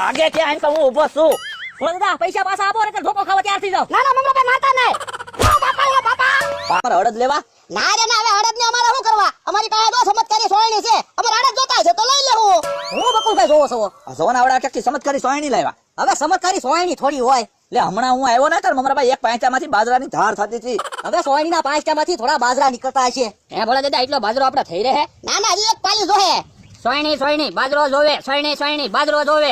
ભાગે કે આઈને તો હું ઊભો છું. દાદા પૈસા પાછા આપો ને ધોકો ખાવા તૈયાર થઈ જાવ. ના ના મંગળભાઈ મારતા નહીં. બાપા હળદ લેવા ના રે ના, હવે હળદ ને અમારે શું કરવા? અમારી પાસે તો ચમત્કારી સોયણી છે, અમારે હળદ જોતા છે તો લઈ લેવું. હું બકુલભાઈ જોવો છો. જવાના આવડા કે ચમત્કારી સોયણી લાવ્યા. હવે ચમત્કારી સોયણી થોડી હોય. લે હમણાં હું આવ્યો ને તાર મમરાભાઈ એક પાંચામાંથી બાજરાની ધાર થતી હતી. હવે સોયણીના પાંચટામાંથી થોડા બાજરા નીકળતા હશે. હે ભોળા દાદા એટલો બાજરો આપણે થઈ રહે. ના ના, હજી એક પાલી જોહે. સોયણી સોયણી બાજરો જોવે, સોયણી સોયણી બાજરો જોવે.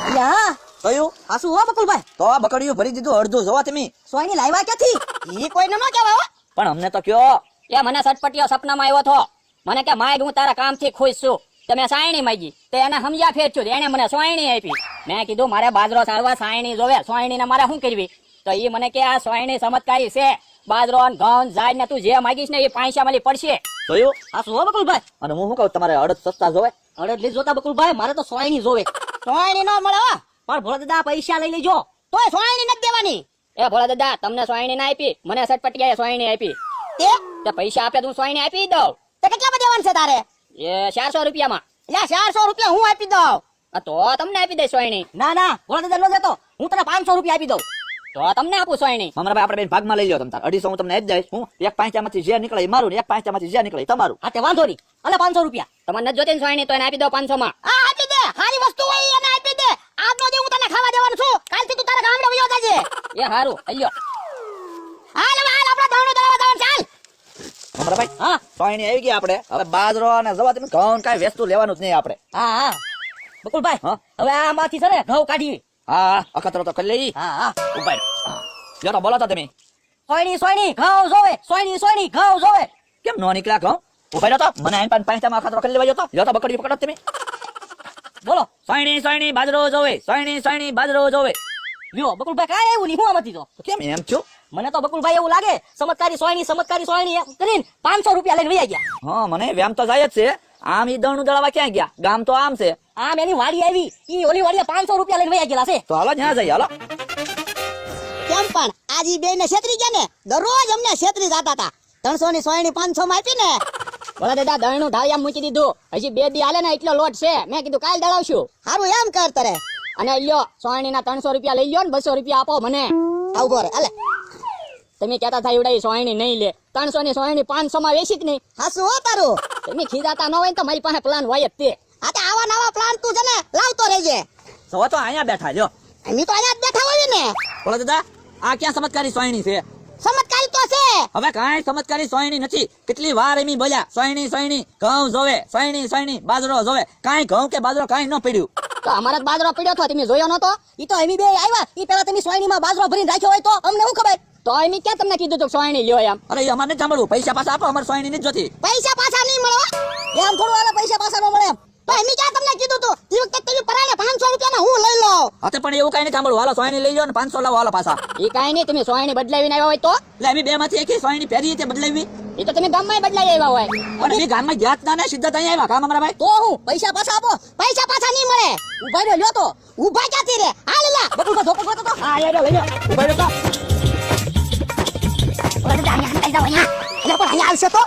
અલ્યા કયું આ શું હો બકુલભાઈ? તો આ બકડીયું ભરી દીધું અડધું જોવા તમે. સોયણી લાવ્યા ક્યાંથી? ઈ કોઈને ન કહેવાય હો. પણ અમને તો કયો. એ મને સટપટીયો સપનામાં આવ્યો હતો. મને કે માય હું તારા કામથી ખુશ છું. તમે સાયણી માંગી તે એને સમજ્યા ફેરચ્યું, એને મને સોયણી આપી. મેં કીધું મારે બાજરો સારવા સાયણી જોવે, સોયણી ને મારે શું કરવી? તો એ મને કે આ સોયણી ચમત્કારી છે, બાજરો ને ઘઉં જાય ને તું જે માગીશ ને એ પૈસા મળી પડશે. જોયું? આ શું હો બકુલભાઈ? અને હું શું કહું તમારે અડદ સસ્તા જોવે? અડદ લઈ જોતા બકુલભાઈ, મારે તો સોયણી જોવે. સોયણી ન મળે હો. પણ ભોળા દાદા પૈસા લઈ લેજો. તોય સોયણી નથી દેવાની. એ ભોળા દાદા તમને સોયણી ના આપી, મને સટપટીયાએ સોયણી આપી. તે તે પૈસા આપે તો હું સોયણી આપી દઉં. તે કેટલામાં દેવાનું છે તારે? એ 400 રૂપિયામાં. એટલે 400 રૂપિયા હું આપી દઉં. આ તો તમને આપી દઈશ સોયણી. ના ના ભોળા દાદા નો જતો, હું તને 500 રૂપિયા આપી દઉં. તો તમને આપું સોયણી. મમરાભાઈ આપણે બેન ભાગમાં લઈ લો તમ તાર. 250 હું તમને જ દઈશ. હું એક પાંચામાંથી જે નીકળે એ મારું ને એક પાંચામાંથી જે નીકળે એ તમારું. હા તે વાંધો નહીં. અને 500 રૂપિયા. તમને નથી જોતી ને સોયણી તો એને આપી દો 500 માં. આ આપી દે, હારી વસ્તુ હોય એને આપી દે. આજનો દી હું તને ખાવા દેવાનું છું, કાલથી તું તારા ગામડે વયો જાજે. એ હારું અલ્યો. હાલ હવે હાલ, આપણે ધવણું દળવા જવાનું ચાલ. મમરાભાઈ હા સોયણી આવી ગઈ આપણે. હવે બાજરો અને જવા તમે ઘઉં કાંઈ વેચતું લેવાનું જ નહીં આપણે. હા હા બકુલભાઈ હા? હવે આમાંથી છે ને ઘઉં કાઢી. હા અખતરો તો કરી લઈ. હા હા ઉભા જો તો બોલો તો તમે સોયણી સોયણી ઘઉં જોવે, સોયણી સોયણી ઘઉં જોવે. કેમ નો નીકળ્યા ઘઉં? ઉભા રહ્યો તો મને આઈને પાંચામાં અખતરો કરી લેવા જતો. જો તો બકડી પકડો તમે. બોલો સોયણી સોયણી બાજરો જોવે, સોયણી સોયણી બાજરો જોવે. લ્યો બકુલભાઈ કાંઈ એવું નહીં, હું આમાંથી તો કેમ એમ છું? મને તો બકુલભાઈ એવું લાગે ચમત્કારી સોયણી એમ કરીને 500 રૂપિયા લઈને વયા ગયા. હા મને વ્યામ તો જાય જ છે. આમ ઈ દણું દળવા ક્યાં ગયા? ગામ તો આમ છે. આમ એની વાડી આવી, ઈ ઓલી વાડીએ 500 રૂપિયા લઈને વયા ગયેલા છે. તો હાલો ત્યાં જઈએ હાલો. કેમ પણ આજી બે ને છેતરી ગયા ને, દરરોજ અમને છેતરી જતા હતા. 300 ની સોયણી 500 માં આપી ને. ભોળા દાદા દળનું ઢાળિયા મૂકી દીધું. હજી 2 દી હાલે ને એટલો લોટ છે. મેં કીધું કાલ દળાવશું. હારું એમ કર તારે. અને લ્યો સોયણીના 300 રૂપિયા લઈ લ્યો ને 200 રૂપિયા આપો મને. આવું રે હાલે. તમે કહેતા થાય એવડા સોયણી નહીં લે, 300 ની સોયણી 500 માં વેચી જ નહીં. હાસુ હો તારું. તમે ખીજાતા ન હોય ને તો મારી પાસે પ્લાન હોય જ તે. આ તો આવા નવા પ્લાન તું છે ને લાવતો રહેજે. જો તો અહીંયા બેઠા લ્યો. અમે તો અહીંયા જ બેઠા હોય ને. બોલો દાદા આ ક્યાં ચમત્કારી સોયણી છે? ચમત્કારી તો છે. હવે કાંઈ ચમત્કારી સોયણી નથી. કેટલી વાર એમી બોલ્યા સોયણી સોયણી ઘઉં જોવે, સોયણી સોયણી બાજરો જોવે. કાંઈ ઘઉં કે બાજરો કાંઈ ન પડ્યું. તો અમારા જ બાજરો પડ્યો હતો, તમે જોયો નતો? ઈ તો એમી બે આવ્યા, ઈ પેલા તમે સોયણીમાં બાજરો ભરીને રાખ્યો હોય તો અમને શું ખબર? તો એમ ક્યાં તમને કીધું તું સોયણી લ્યો એમ? અરે એ અમારે નથી સાંભળવું. પૈસા પાછા આપો, અમારે સોયણી નથી જોતી. પૈસા પાછા નહીં મળે. એમ થોડું હાલે પૈસા પાછા ન મળે એમ. તો અમે ક્યાં તમને કીધું તું? ઈ વખતે તમે પરાણે 500 રૂપિયા હું લઈ લઉં. હા પણ એવું કાંઈ નથી સાંભળવું. હાલો સોયણી લઈ લો ને 500 લાવો હાલો પાછા. એ કાંઈ નહીં, તમે સોયણી બદલાવીને આવ્યા હોય તો? એટલે અમે બે માંથી એક સોયણી પહેરી તે બદલાવી. એ તો તમે ગામમાં બદલાઈ આવ્યા હોય. પણ અમે ગામમાં ગયા જ ના ને, સીધા ત્યાં આવ્યા. કામ અમારા ભાઈ તો હું પૈસા પાછા આપો. પૈસા પાછા નહીં મળે. ઉભા રહ્યો લ્યો તો. ઊભા ક્યાંથી રે? હાલ લા. બકુલભાઈ ધોકો ખાતો તો. હા યાર લઈ લો. ઉભા રહ્યો તો. ઓલા તો અહીંયા હંતાઈ જાવ અહીંયા. એટલે પણ અહીંયા આવશે તો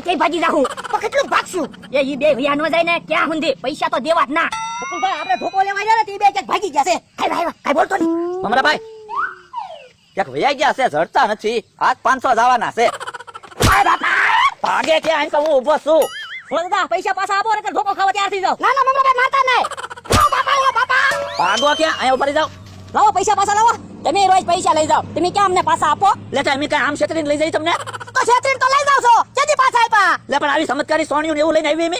કઈ ભાગી જાઉં. તો કેટલું ભાગશું? એ ઈ બે ભૈયા નો જાય ને ક્યાં સુધી પૈસા તો દેવા જ ના. બકુલભાઈ આપણે ધોકો લેવા ગયા ને તે બે ક્યાંક ભાગી ગયા છે. કઈ બોલતો નહીં. અમારા ભાઈ ક્યાંક વૈયા ગયા છે, ઝડતા નથી. આજ 500 જવાના છે. ભાગે ક્યાં આઈને તો હું ઊભો છું. ભોળા દાદા પૈસા પાછા આપો ને ધોકો ખાવા તૈયાર થઈ જાવ. ના ના મંગળભાઈ મારતા નહીં. ઓ બાપા ઓ બાપા. ભાગો ક્યાં? અહીંયા ઉભા રહી જાઓ. લાવો પૈસા પાછા લાવો. તમે રોજ પૈસા લઈ જાઓ, તમે ક્યાં અમને પાછા આપો? લેતા અમે કાંઈ આમ છેતરીને લઈ જઈએ તમને? તો છેતરીને તો લઈ જાવ છો. જેથી પાછા આપ્યા. લે પણ આવી ચમત્કારી સોણિયું ને એવું લઈને આવી અમે.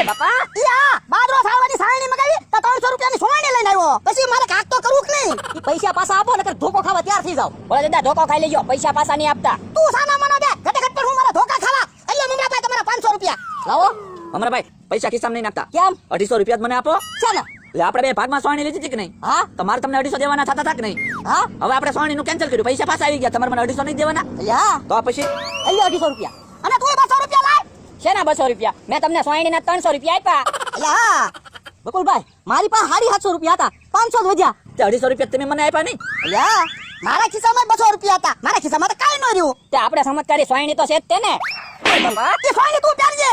બાપા યા બાદરો સાળવાની સાળણી મગાવી તો 300 રૂપિયાની સોયણી લઈને આવ્યો. પછી મારે કાક તો કરવું કે નહીં? ઈ પૈસા પાછા આપો ને ધોકો ખાવા તૈયાર થઈ જાવ. ભોળા દાદા ધોકો ખાઈ લેજો, પૈસા પાછા નહીં આપતા. તું સાના મનો દે ઘટે પર હું મારા ધોકા ખાવા. એટલે મંગળભાઈ તમારા 500 રૂપિયા લાવો. અમારા ભાઈ પૈસા ખિસ્સામાં નહીં નાખતા. કેમ? 250 રૂપિયા જ મને આપો. છે ને? એટલે આપણે બે ભાગમાં સોણી લીધી હતી કે નહીં? હા તમારે તમને 250 દેવાના થતા હતા કે નહીં? હા હવે આપણે સોણી નું કેન્સલ કર્યું. પૈસા પાછા આવી ગયા. તમારે મને 250 નહીં દેવાના. યા તો પછી અલ્યો 250 રૂપિયા. અને તું 200 રૂપિયા લાય. શેના 200 રૂપિયા? મેં તમને સોયણીના 300 રૂપિયા આપ્યા. યા બકુલભાઈ મારી પાસે 750 રૂપિયા હતા, 500 જ વધ્યા. તે 250 રૂપિયા તમે મને આપ્યા નહીં? યા મારા ખિસ્સામાં 200 રૂપિયા હતા. મારા ખિસ્સામાં તો કાઈ ન રહ્યું. તે આપણે ચમત્કારી સોયણી તો છે જ તે ને. બાપા તે સોયણી તું પહેરજે.